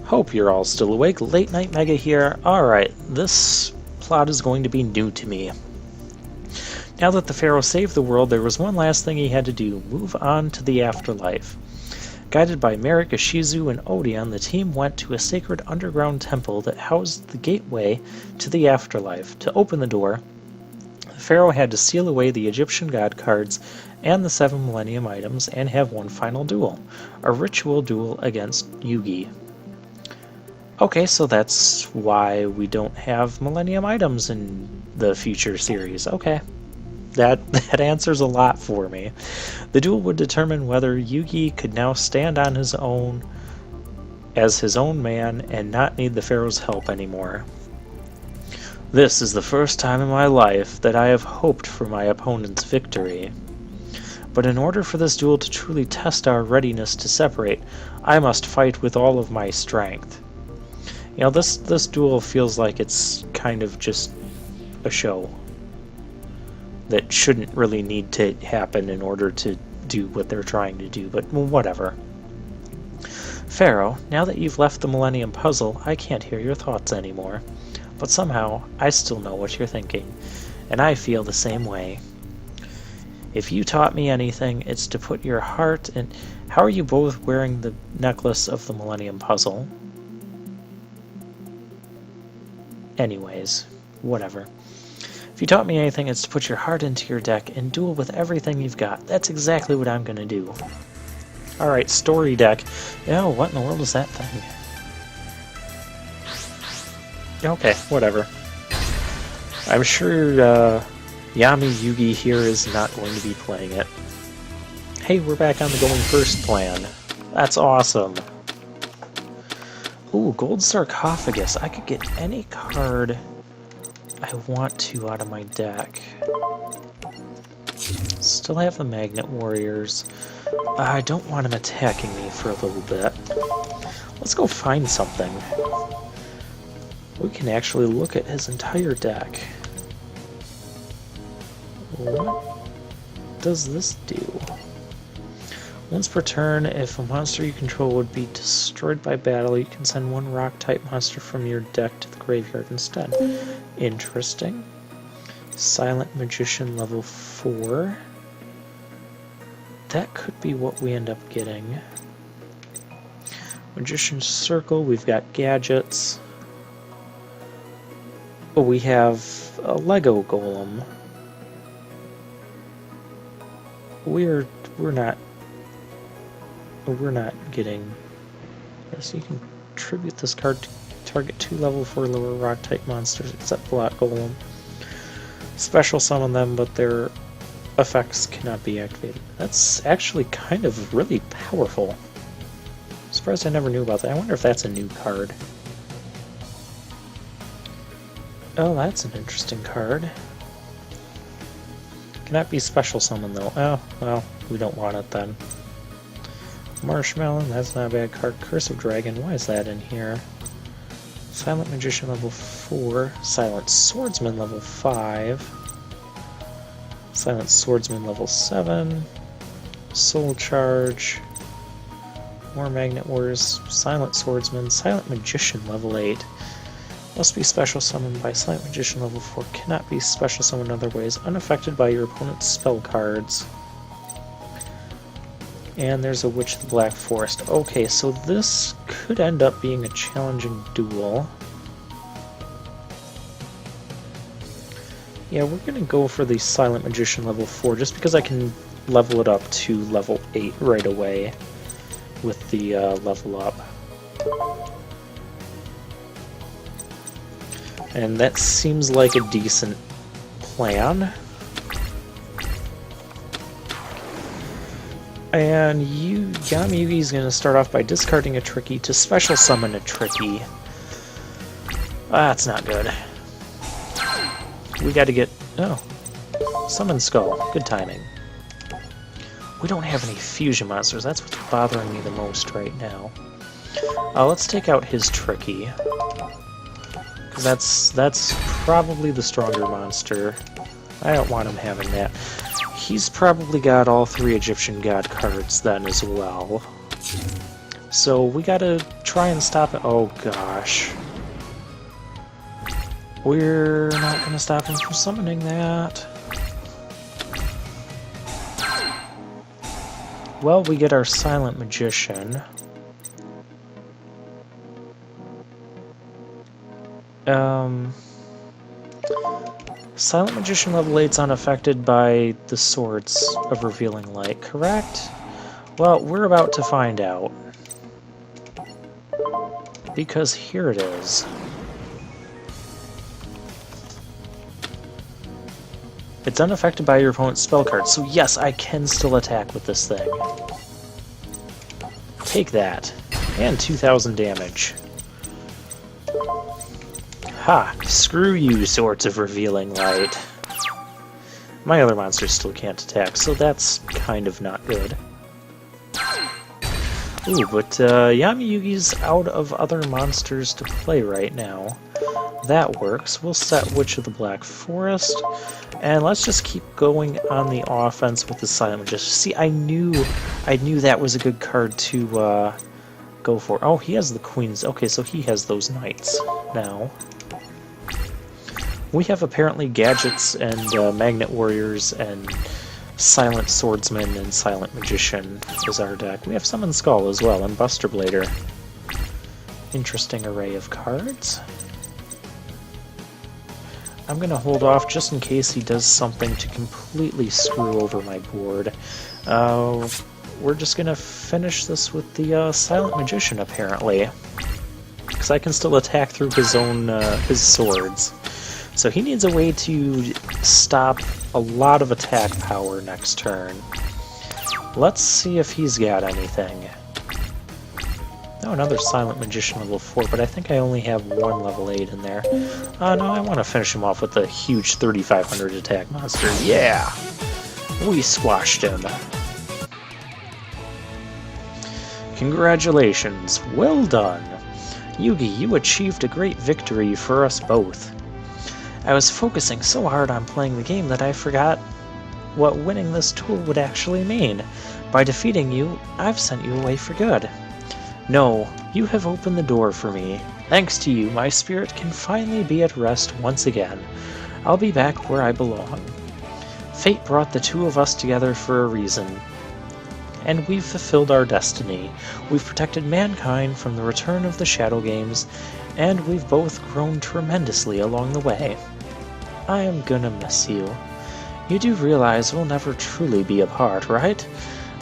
Hope you're all still awake. Late Night Mega here. Alright, this plot is going to be new to me. Now that the Pharaoh saved the world, there was one last thing he had to do: move on to the afterlife. Guided by Merrick, Ishizu, and Odeon, the team went to a sacred underground temple that housed the gateway to the afterlife. To open the door, the Pharaoh had to seal away the Egyptian god cards and the 7 Millennium items and have one final duel. A ritual duel against Yugioh. Okay, so that's why we don't have Millennium items in the future series. Okay. That answers a lot for me. The duel would determine whether Yugioh could now stand on his own as his own man and not need the Pharaoh's help anymore. This is the first time in my life that I have hoped for my opponent's victory. But in order for this duel to truly test our readiness to separate, I must fight with all of my strength. You know, this duel feels like it's kind of just a show that shouldn't really need to happen in order to do what they're trying to do, but whatever. Pharaoh, now that you've left the Millennium Puzzle, I can't hear your thoughts anymore. But somehow, I still know what you're thinking, and I feel the same way. If you taught me anything, it's to put your heart in... How are you both wearing the necklace of the Millennium Puzzle? Anyways, whatever. If you taught me anything, it's to put your heart into your deck and duel with everything you've got. That's exactly what I'm gonna do. Alright, story deck. Oh, what in the world is that thing? Okay, whatever. I'm sure Yami Yugi here is not going to be playing it. Hey, we're back on the going first plan. That's awesome. Ooh, Gold Sarcophagus. I could get any card I want to out of my deck. Still have the Magnet Warriors. I don't want him attacking me for a little bit. Let's go find something. We can actually look at his entire deck. What does this do? Once per turn, if a monster you control would be destroyed by battle, you can send one rock-type monster from your deck to the graveyard instead. Interesting. Silent Magician level 4. That could be what we end up getting. Magician's Circle, we've got gadgets. Oh, we have a Lego Golem. We're not getting this. You can tribute this card to target 2 level 4 lower rock type monsters except Block Golem. Special summon them, but their effects cannot be activated. That's actually kind of really powerful. I'm surprised I never knew about that. I wonder if that's a new card. Oh, that's an interesting card. Cannot be special summoned though. Oh, well, we don't want it then. Marshmallow, that's not a bad card. Curse of Dragon, why is that in here? Silent Magician level 4. Silent Swordsman level 5. Silent Swordsman level 7. Soul Charge. More Magnet Warriors. Silent Swordsman. Silent Magician level 8. Must be special summoned by Silent Magician level 4. Cannot be special summoned other ways. Unaffected by your opponent's spell cards. And there's a Witch of the Black Forest. Okay, so this could end up being a challenging duel. Yeah, we're gonna go for the Silent Magician level 4, just because I can level it up to level 8 right away with the level up. And that seems like a decent plan. And Yami Yugi's going to start off by discarding a Tricky to special summon a Tricky. That's not good. We got to get... Oh. Summon Skull. Good timing. We don't have any fusion monsters. That's what's bothering me the most right now. Let's take out his Tricky. Because that's probably the stronger monster. I don't want him having that. He's probably got all 3 Egyptian god cards then as well. So we gotta try try and stop it. Oh gosh. We're not going to stop him from summoning that. Well, we get our Silent Magician. Silent Magician level 8's unaffected by the Swords of Revealing Light, correct? Well, we're about to find out. Because here it is. It's unaffected by your opponent's spell card, so yes, I can still attack with this thing. Take that. And 2,000 damage. Ha! Screw you, Swords of Revealing Light. My other monsters still can't attack, so that's kind of not good. Ooh, but Yami Yugi's out of other monsters to play right now. That works. We'll set Witch of the Black Forest, and let's just keep going on the offense with the Silent Magician. See, I knew that was a good card to go for. Oh, he has the Queens. Okay, so he has those Knights now. We have apparently Gadgets and Magnet Warriors and Silent Swordsman and Silent Magician is our deck. We have Summon Skull as well and Buster Blader. Interesting array of cards. I'm going to hold off just in case he does something to completely screw over my board. We're just going to finish this with the Silent Magician, apparently. Because I can still attack through his own his swords. So he needs a way to stop a lot of attack power next turn. Let's see if he's got anything. Oh, another Silent Magician level 4, but I think I only have one level 8 in there. No, I want to finish him off with a huge 3,500 attack monster. Yeah! We squashed him. Congratulations. Well done. Yugi, you achieved a great victory for us both. I was focusing so hard on playing the game that I forgot what winning this duel would actually mean. By defeating you, I've sent you away for good. No, you have opened the door for me. Thanks to you, my spirit can finally be at rest once again. I'll be back where I belong. Fate brought the two of us together for a reason. And we've fulfilled our destiny. We've protected mankind from the return of the Shadow Games, and we've both grown tremendously along the way. I am gonna miss you. You do realize we'll never truly be apart, right?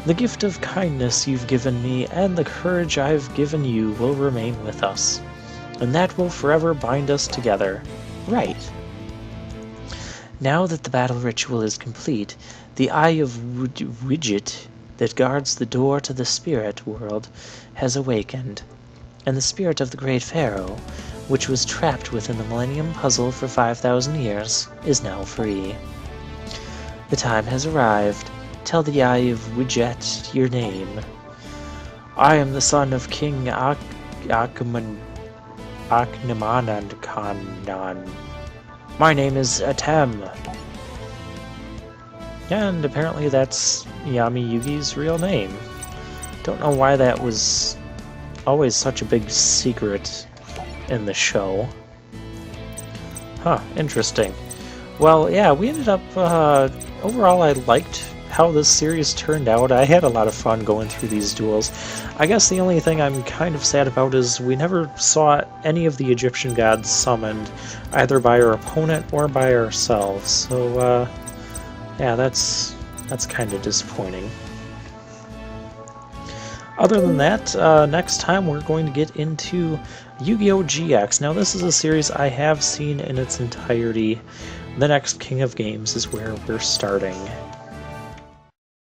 The gift of kindness you've given me and the courage I've given you will remain with us, and that will forever bind us together, right? Now that the battle ritual is complete, the Eye of Widget that guards the door to the spirit world has awakened, and the spirit of the Great Pharaoh, which was trapped within the Millennium Puzzle for 5,000 years, is now free. The time has arrived. Tell the Eye of Widget your name. I am the son of King Aknemanankanan. My name is Atem. And apparently that's Yami Yugi's real name. Don't know why that was always such a big secret in the show. Huh, interesting. Well, yeah, we ended up, overall I liked how this series turned out. I had a lot of fun going through these duels. I guess the only thing I'm kind of sad about is we never saw any of the Egyptian gods summoned, either by our opponent or by ourselves. So, yeah, that's kind of disappointing. Other than that, next time we're going to get into Yu-Gi-Oh! GX. Now this is a series I have seen in its entirety. The next King of Games is where we're starting.